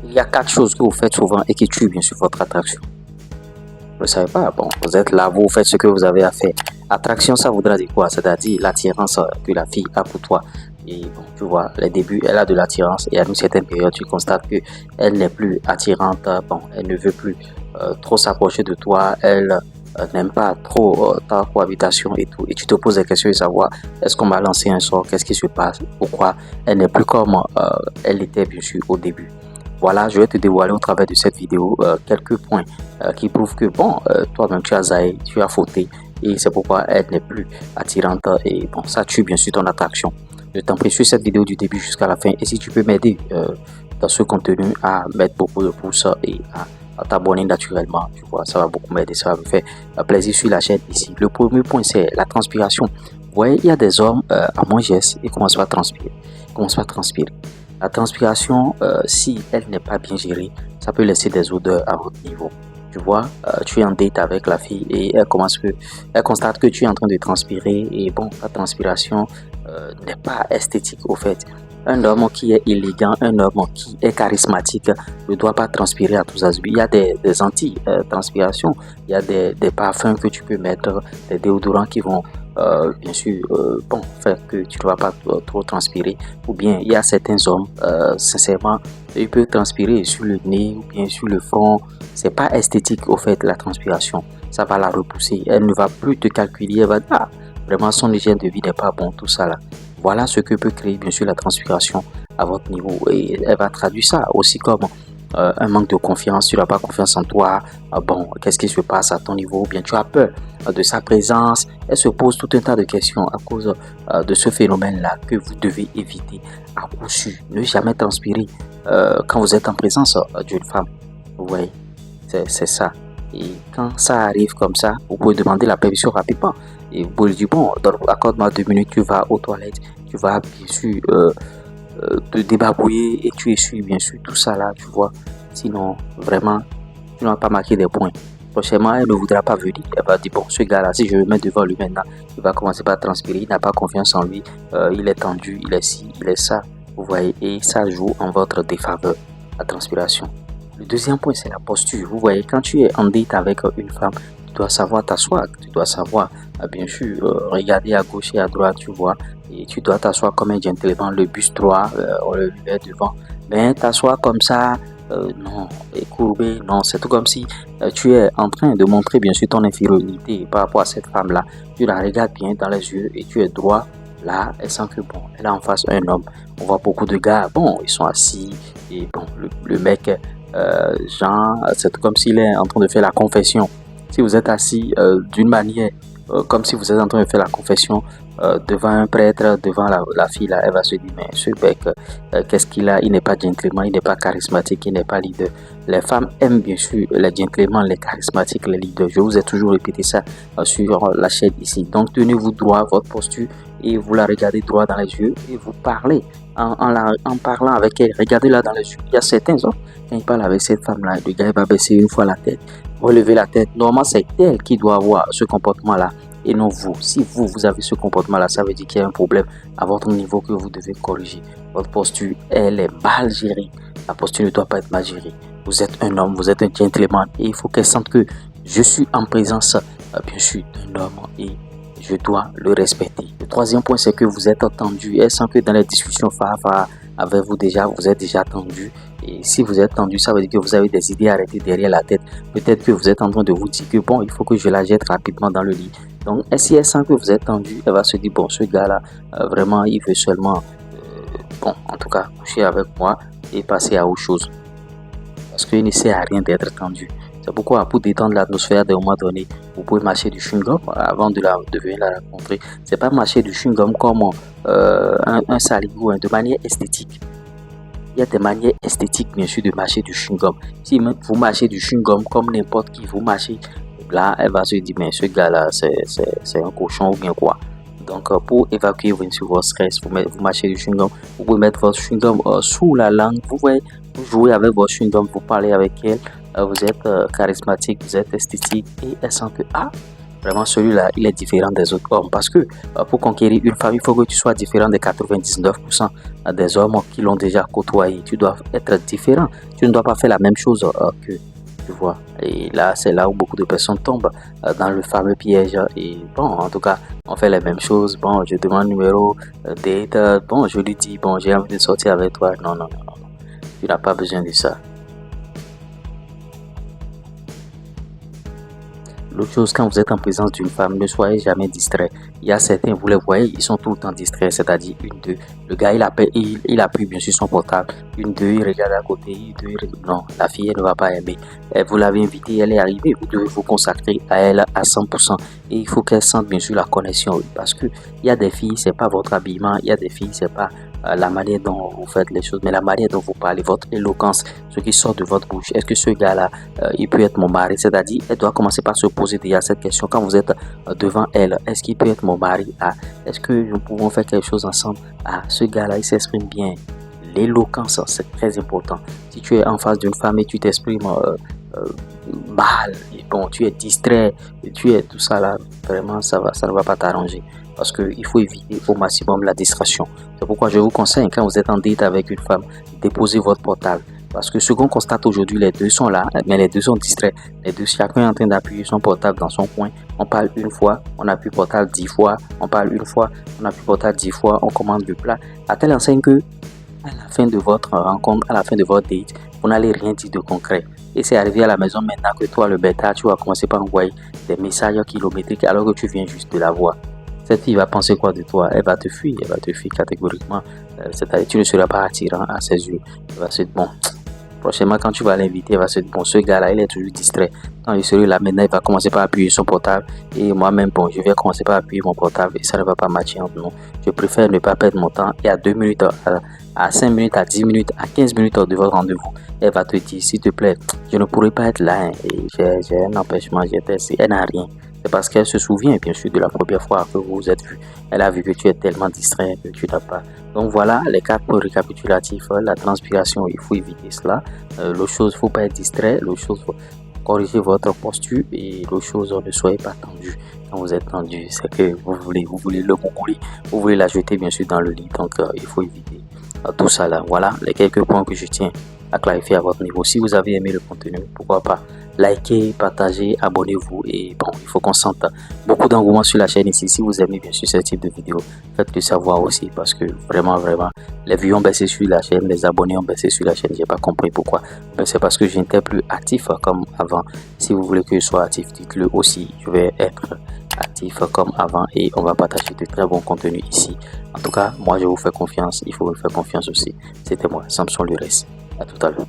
Il y a 4 choses que vous faites souvent et qui tuent bien sûr votre attraction. Vous ne savez pas, bon, vous êtes là, vous faites ce que vous avez à faire. Attraction, ça voudra dire quoi? C'est-à-dire l'attirance que la fille a pour toi. Et bon, tu vois, les débuts, elle a de l'attirance et à une certaine période, tu constates que elle n'est plus attirante. Bon, elle ne veut plus trop s'approcher de toi. Elle n'aime pas trop ta cohabitation et tout. Et tu te poses la question de savoir, est-ce qu'on m'a lancé un sort? Qu'est-ce qui se passe? Pourquoi elle n'est plus comme elle était bien sûr au début? Voilà, je vais te dévoiler au travers de cette vidéo quelques points qui prouvent que bon, toi-même tu as zaï, tu as fauté et c'est pourquoi elle n'est plus attirante et bon, ça tue bien sûr ton attraction. Je t'en prie, suis cette vidéo du début jusqu'à la fin et si tu peux m'aider dans ce contenu à mettre beaucoup de pouces et à t'abonner naturellement, tu vois, ça va beaucoup m'aider, ça va me faire plaisir sur la chaîne ici. Le premier point, c'est la transpiration. Vous voyez, il y a des hommes à moins geste et commencent à transpirer. La transpiration, si elle n'est pas bien gérée, ça peut laisser des odeurs à votre niveau. Tu vois, tu es en date avec la fille et elle constate que tu es en train de transpirer et bon, ta transpiration n'est pas esthétique au fait. Un homme qui est élégant, un homme qui est charismatique ne doit pas transpirer à tous azimuts. Il y a des anti-transpirations, il y a des parfums que tu peux mettre, des déodorants qui vont bien sûr bon, faire que tu ne vas pas trop transpirer. Ou bien il y a certains hommes, sincèrement, ils peuvent transpirer sur le nez ou bien sur le front. C'est pas esthétique au fait la transpiration. Ça va la repousser. Elle ne va plus te calculer. Elle va dire, ah, vraiment son hygiène de vie n'est pas bon, tout ça là. Voilà ce que peut créer bien sûr la transpiration à votre niveau. Et elle va traduire ça aussi comme un manque de confiance, tu n'as pas confiance en toi, bon, qu'est-ce qui se passe à ton niveau, ou bien tu as peur de sa présence. Elle se pose tout un tas de questions à cause de ce phénomène-là que vous devez éviter à coup sûr. Ne jamais transpirer quand vous êtes en présence d'une femme. Vous voyez, c'est ça. Et quand ça arrive comme ça, vous pouvez demander la permission rapidement. Et vous pouvez dire, bon, accorde-moi 2 minutes, tu vas aux toilettes, tu vas bien sûr te débarbouiller et tu essuies bien sûr tout ça là, tu vois. Sinon, vraiment, tu n'as pas marqué des points. Prochainement, elle ne voudra pas venir. Elle va dire, bon, ce gars-là, si je le mets devant lui maintenant, il va commencer par transpirer, il n'a pas confiance en lui, il est tendu, il est ci, il est ça. Vous voyez, et ça joue en votre défaveur, la transpiration. Le deuxième point, c'est la posture. Vous voyez, quand tu es en date avec une femme, tu dois savoir t'asseoir, tu dois savoir, bien sûr, regarder à gauche et à droite, tu vois, et tu dois t'asseoir comme un gentleman, le buste droit, on le met devant. Mais t'asseoir comme ça, non, et courbé, non, c'est tout comme si tu es en train de montrer bien sûr ton infériorité par rapport à cette femme-là. Tu la regardes bien dans les yeux et tu es droit. Là, elle sent que bon, elle a en face un homme. On voit beaucoup de gars, bon, ils sont assis et bon, le mec, genre, c'est comme s'il est en train de faire la confession. Si vous êtes assis d'une manière, comme si vous êtes en train de faire la confession devant un prêtre, devant la fille, là, elle va se dire, mais ce bec, qu'est-ce qu'il a? Il n'est pas gentleman, il n'est pas charismatique, il n'est pas leader. Les femmes aiment bien sûr les gentlemen, les charismatiques, les leaders. Je vous ai toujours répété ça sur la chaîne ici. Donc tenez-vous droit, votre posture, et vous la regardez droit dans les yeux et vous parlez en parlant avec elle. Regardez-la dans les yeux. Il y a certains hommes, quand ils parlent avec cette femme-là, le gars il va baisser une fois la tête, relever la tête. Normalement, c'est elle qui doit avoir ce comportement-là et non vous. Si vous avez ce comportement-là, ça veut dire qu'il y a un problème à votre niveau que vous devez corriger. Votre posture, elle est mal gérée. La posture ne doit pas être mal gérée. Vous êtes un homme, vous êtes un gentleman et il faut qu'elle sente que je suis en présence, bien sûr, d'un homme et je dois le respecter. Le troisième point, c'est que vous êtes tendu. Elle sent que dans les discussions avec vous déjà, vous êtes déjà tendu. Et si vous êtes tendu, ça veut dire que vous avez des idées arrêtées derrière la tête. Peut-être que vous êtes en train de vous dire que bon, il faut que je la jette rapidement dans le lit. Donc, si elle sent que vous êtes tendu, elle va se dire, bon, ce gars-là, vraiment, il veut seulement, bon, en tout cas, coucher avec moi et passer à autre chose. Parce qu'il ne sert à rien d'être tendu. C'est pourquoi, pour détendre l'atmosphère d'un moment donné, vous pouvez mâcher du chewing-gum avant de venir la rencontrer. C'est pas mâcher du chewing-gum comme un saligo, hein, de manière esthétique. Il y a des manières esthétiques, bien sûr, de mâcher du chewing-gum. Si vous mâchez du chewing-gum comme n'importe qui, vous mâchez, là, elle va se dire, mais ce gars-là, c'est un cochon ou bien quoi. Donc, pour évacuer votre stress, vous mâchez du chewing-gum. Vous pouvez mettre votre chewing-gum sous la langue. Vous voyez, vous jouez avec votre chewing-gum, vous parlez avec elle. Vous êtes charismatique, vous êtes esthétique et elle sent que, ah, Vraiment, celui-là, il est différent des autres hommes. Parce que pour conquérir une femme, il faut que tu sois différent des 99% des hommes qui l'ont déjà côtoyé. Tu dois être différent. Tu ne dois pas faire la même chose que tu vois. Et là, c'est là où beaucoup de personnes tombent dans le fameux piège. Et bon, en tout cas, on fait les mêmes choses. Bon, je demande numéro date. Bon, je lui dis, bon, j'ai envie de sortir avec toi. Non, non, non, non. Tu n'as pas besoin de ça. L'autre chose, quand vous êtes en présence d'une femme, ne soyez jamais distrait. Il y a certains, vous les voyez, ils sont tout le temps distraits, c'est-à-dire une, deux. Le gars, il a pris bien sûr son portable. Une, deux, il regarde à côté, une, deux, non, la fille, elle ne va pas aimer. Vous l'avez invitée, elle est arrivée, vous devez vous consacrer à elle à 100%. Et il faut qu'elle sente bien sûr la connexion, parce que il y a des filles, c'est pas votre habillement, il y a des filles, c'est pas la manière dont vous faites les choses, mais la manière dont vous parlez, votre éloquence, ce qui sort de votre bouche. Est-ce que ce gars-là, il peut être mon mari? C'est-à-dire, elle doit commencer par se poser déjà cette question quand vous êtes devant elle. Est-ce qu'il peut être mon mari? Ah, est-ce que nous pouvons faire quelque chose ensemble? Ah, ce gars-là, il s'exprime bien. L'éloquence, c'est très important. Si tu es en face d'une femme et tu t'exprimes mal, et bon, tu es distrait, et tu es tout ça là, vraiment, ça ne va pas t'arranger. Parce qu'il faut éviter au maximum la distraction. C'est pourquoi je vous conseille, quand vous êtes en date avec une femme, déposez votre portable. Parce que ce qu'on constate aujourd'hui, les deux sont là, mais les deux sont distraits. Les deux, chacun est en train d'appuyer son portable dans son coin. On parle une fois, on appuie portable 10 fois. On parle une fois, on appuie portable 10 fois. On commande le plat. À telle enseigne que, à la fin de votre rencontre, à la fin de votre date, vous n'allez rien dire de concret. Et c'est arrivé à la maison maintenant que toi, le bêta, tu vas commencer par envoyer des messages kilométriques alors que tu viens juste de la voir. Cette fille va penser quoi de toi? Elle va te fuir catégoriquement. C'est-à-dire tu ne seras pas attirant à ses yeux. Elle va se dire, bon, prochainement quand tu vas l'inviter, elle va se dire, bon, ce gars-là, il est toujours distrait. Quand je serai là maintenant, il va commencer par appuyer son portable. Et moi-même, bon, je vais commencer par appuyer mon portable et ça ne va pas matcher entre nous. Je préfère ne pas perdre mon temps. Et à 2 minutes, à 5 minutes, à 10 minutes, à 15 minutes de votre rendez-vous, elle va te dire, s'il te plaît, je ne pourrai pas être là. Hein, et j'ai un empêchement, j'ai testé. Elle n'a rien. C'est parce qu'elle se souvient, bien sûr, de la première fois que vous vous êtes vu. Elle a vu que tu es tellement distrait que tu n'as pas. Donc voilà, les 4 points récapitulatifs. La transpiration, il faut éviter cela. L'autre chose, il ne faut pas être distrait. L'autre chose, il faut corriger votre posture. Et l'autre chose, ne soyez pas tendu. Quand vous êtes tendu, c'est que vous voulez le concoller. Vous voulez la jeter, bien sûr, dans le lit. Donc, il faut éviter tout ça là. Voilà les quelques points que je tiens à clarifier à votre niveau. Si vous avez aimé le contenu, pourquoi pas likez, partagez, abonnez-vous et bon, il faut qu'on sente beaucoup d'engouement sur la chaîne ici. Si vous aimez bien sûr ce type de vidéo, faites-le savoir aussi parce que vraiment, les vues ont baissé sur la chaîne, les abonnés ont baissé sur la chaîne. J'ai pas compris pourquoi. Mais c'est parce que je n'étais plus actif comme avant. Si vous voulez que je sois actif, dites-le aussi. Je vais être actif comme avant et on va partager de très bons contenus ici. En tout cas, moi je vous fais confiance, il faut me faire confiance aussi. C'était moi, Samson Lures. À tout à l'heure.